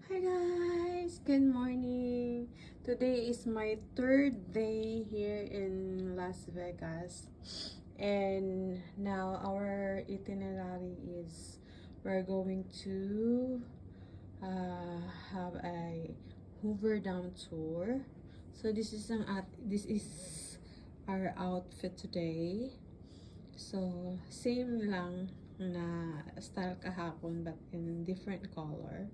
Hi guys, good morning. Today is my third day here in Las Vegas, and now our itinerary is we're going to have a Hoover Dam Tour. So this is our outfit today. So same lang na style kahapon but in different color.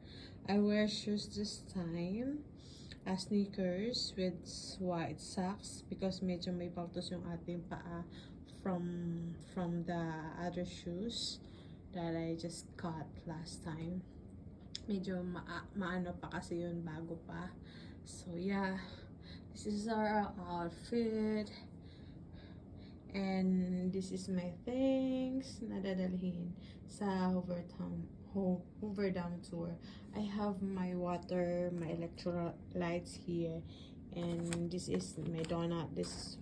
I wear shoes this time, sneakers with white socks because medyo may paltos yung ating paa from the other shoes that I just got last time. Medyo maano pa kasi yun, bago pa. So yeah, this is our outfit. And this is my things na dadalhin sa Hoover Dam Tour. I have my water, my electrolytes here, and this is my donut. This is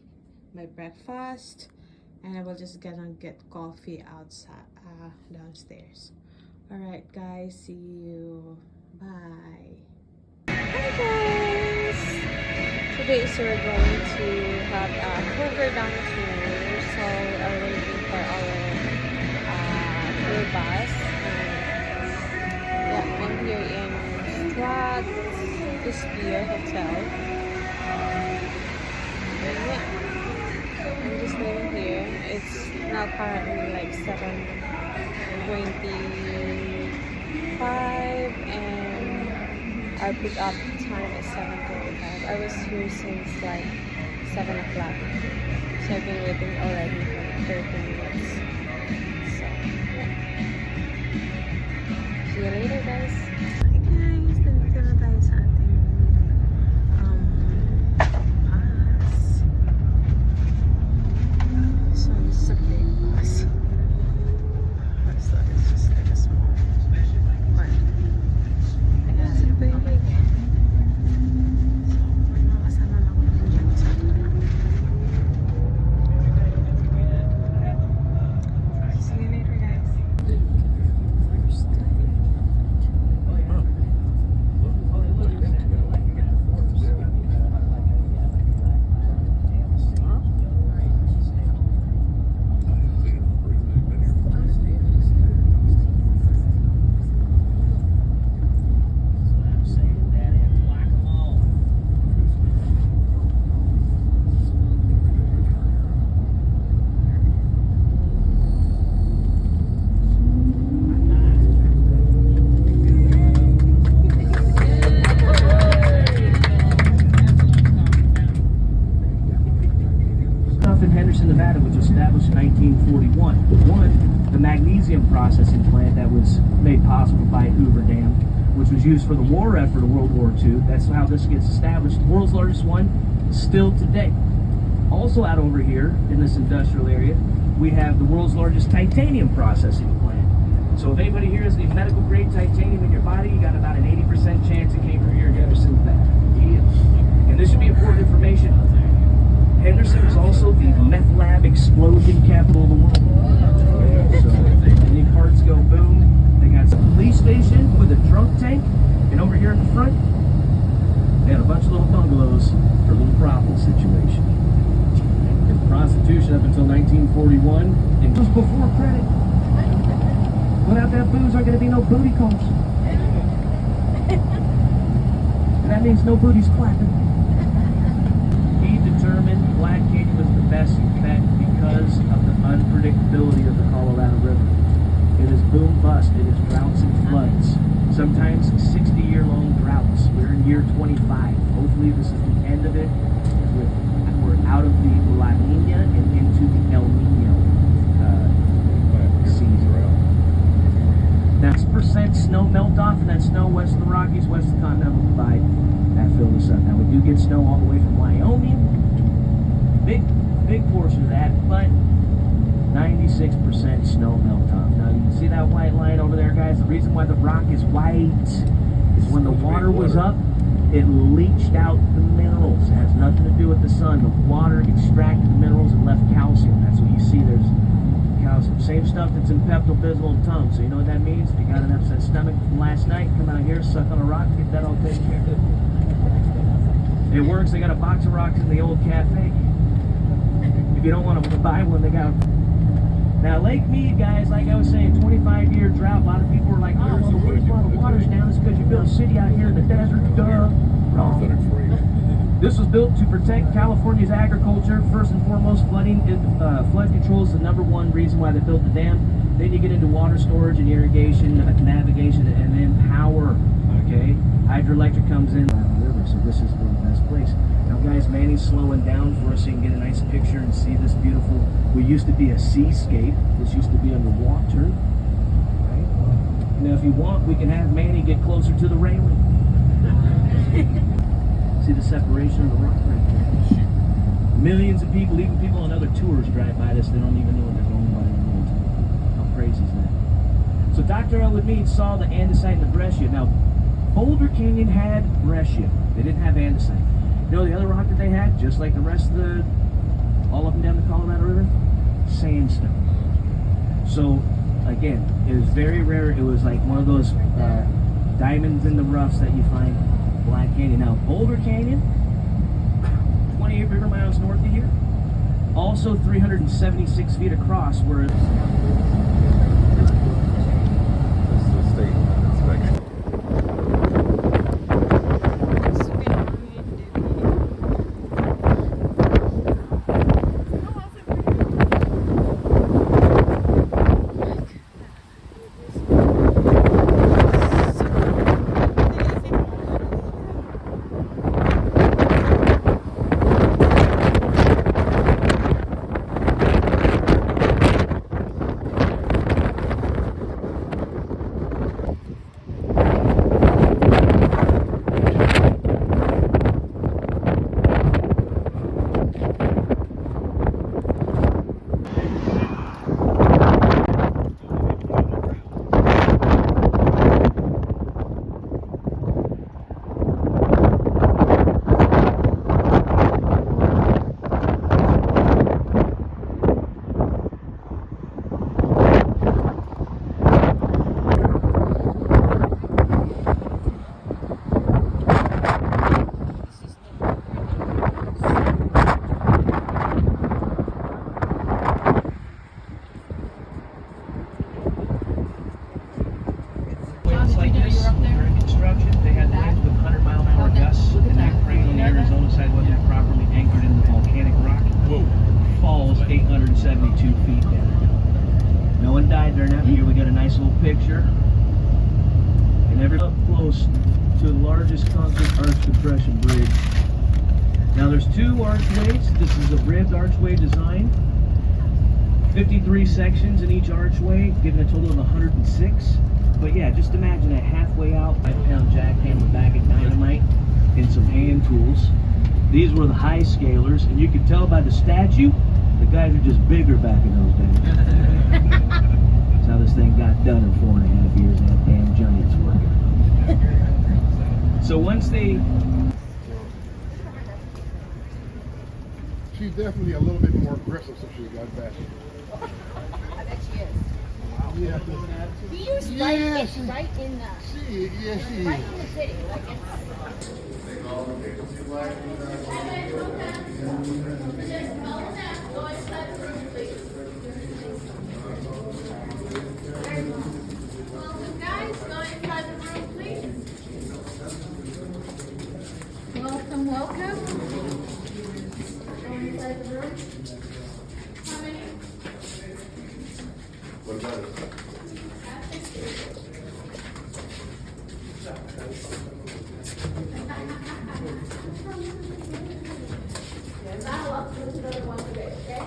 my breakfast, and I will just gonna get coffee outside downstairs. Alright guys, see you. Bye. Hi guys! Today is we're going to have a Hoover Dam Tour. So we are waiting for our tour bus. Yeah, I'm here in Stratosphere Hotel. And yeah, I'm just living here. It's now currently like 7:25 and our pick up time is 7:25. I was here since like 7 o'clock. So I've been waiting already for 30 minutes. So yeah. See you later guys. Hi guys, nandito na tayo sa ating bus. So this is a big bus. So it's just like a small one. It's a big. Nevada was established in 1941. One, the magnesium processing plant that was made possible by Hoover Dam, which was used for the war effort of World War II. That's how this gets established. The world's largest one, still today. Also out over here in this industrial area, we have the world's largest titanium processing plant. So if anybody here has the medical grade titanium in your body, you got about an 80% chance it came from here in Henderson, Nevada. And this should be important information. Henderson is also the meth lab explosion capital of the world. So any parts go boom. They got some police station with a drunk tank, and over here in the front, they had a bunch of little bungalows for a little brothel situation. And prostitution up until 1941, and just before credit. Without that booze, aren't going to be no booty calls. And that means no booties clapping. Determined Black Canyon was the best bet because of the unpredictability of the Colorado River. It is boom bust, it is droughts and floods, sometimes 60-year-long droughts. We're in year 25. Hopefully this is the end of it. We're out of the La Nina and into the El Nino season. Now 6% snow melt off, and that snow west of the Rockies, west of the Continental Divide, that filled us up. Now we do get snow all the way from Wyoming. Big portion of that, but 96% snow melt off. Now you can see that white line over there, guys. The reason why the rock is white is when the water was up, it leached out the minerals. It has nothing to do with the sun. The water extracted the minerals and left calcium. That's what you see. There's calcium. Same stuff that's in Pepto-Bismol tongue. So you know what that means? If you got an upset stomach from last night, come out here, suck on a rock, get that all taken care of. It works. They got a box of rocks in the old cafe. If you don't want to buy one, they got. Now Lake Mead, guys, like I was saying, 25-year drought. A lot of people are like, oh, well, the reason why the water's down is because you built a city out here in the desert. Duh. Wrong. This was built to protect California's agriculture. First and foremost, flood control is the #1 reason why they built the dam. Then you get into water storage and irrigation, navigation, and then power. Okay, hydroelectric comes in the river, so this is the best place. Now, guys, Manny's slowing down for us so you can get a nice picture and see this beautiful. We used to be a seascape. This used to be underwater. Right? Now, if you want, we can have Manny get closer to the railing. See the separation of the rock right there. Millions of people, even people on other tours, drive by this. They don't even know they're going by the road. How crazy is that? So Dr. Elwood Mead saw the andesite and the breccia. Now, Boulder Canyon had breccia. They didn't have andesite. You know the other rock that they had, just like the rest of all up and down the Colorado River? Sandstone. So, again, it was very rare. It was like one of those diamonds in the roughs that you find. Black Canyon. Now, Boulder Canyon, 28 river miles north of here, also 376 feet across, where picture, and every up close to the largest concrete arch compression bridge. Now there's 2 archways. This is a ribbed archway design. 53 sections in each archway, giving a total of 106. But yeah, just imagine that halfway out, 5-pound jackhammer, a bag of dynamite, and some hand tools. These were the high scalers, and you can tell by the statue, the guys are just bigger back in those days. That's how this thing got done in 4.5 years, and that damn giants working. So once they... She's definitely a little bit more aggressive since she got back. I bet she is. Yeah. He used right, it's right in the She is. right in the city. Like Welcome, welcome. Go inside the room. How many? What about it? That'll up to another one today, okay?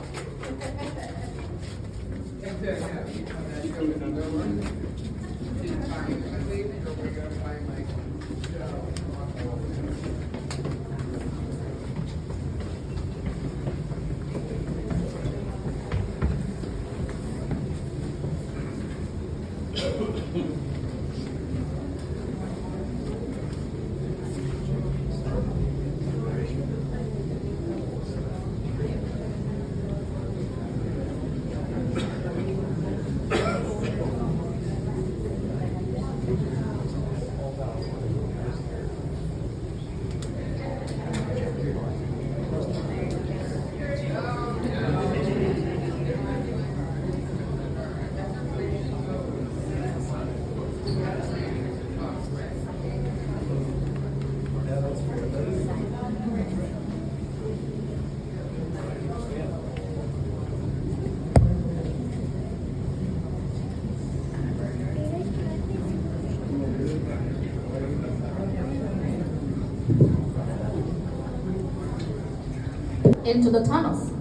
into the tunnels.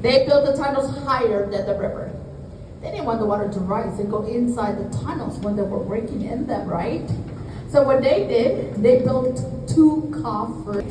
They built the tunnels higher than the river. They didn't want the water to rise and go inside the tunnels when they were working in them, right? So what they did, they built 2 coffers.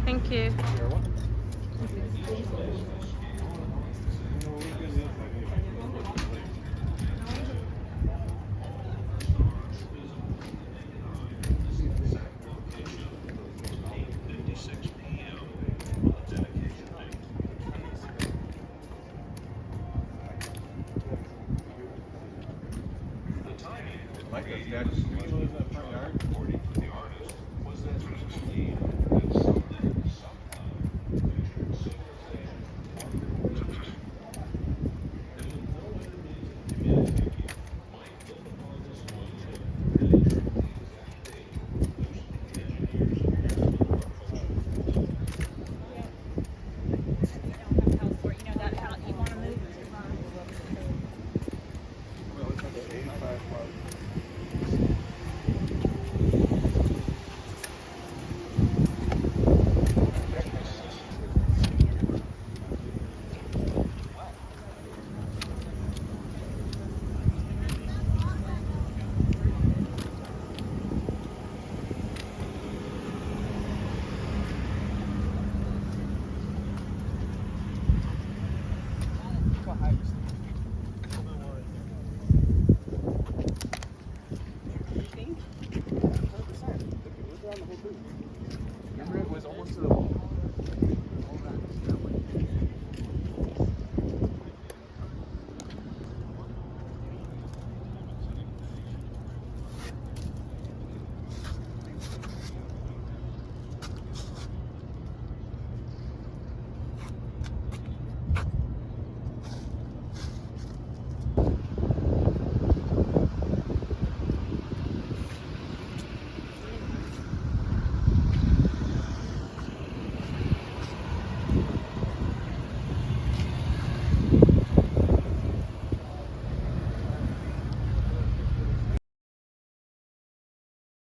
Thank you. How high is it?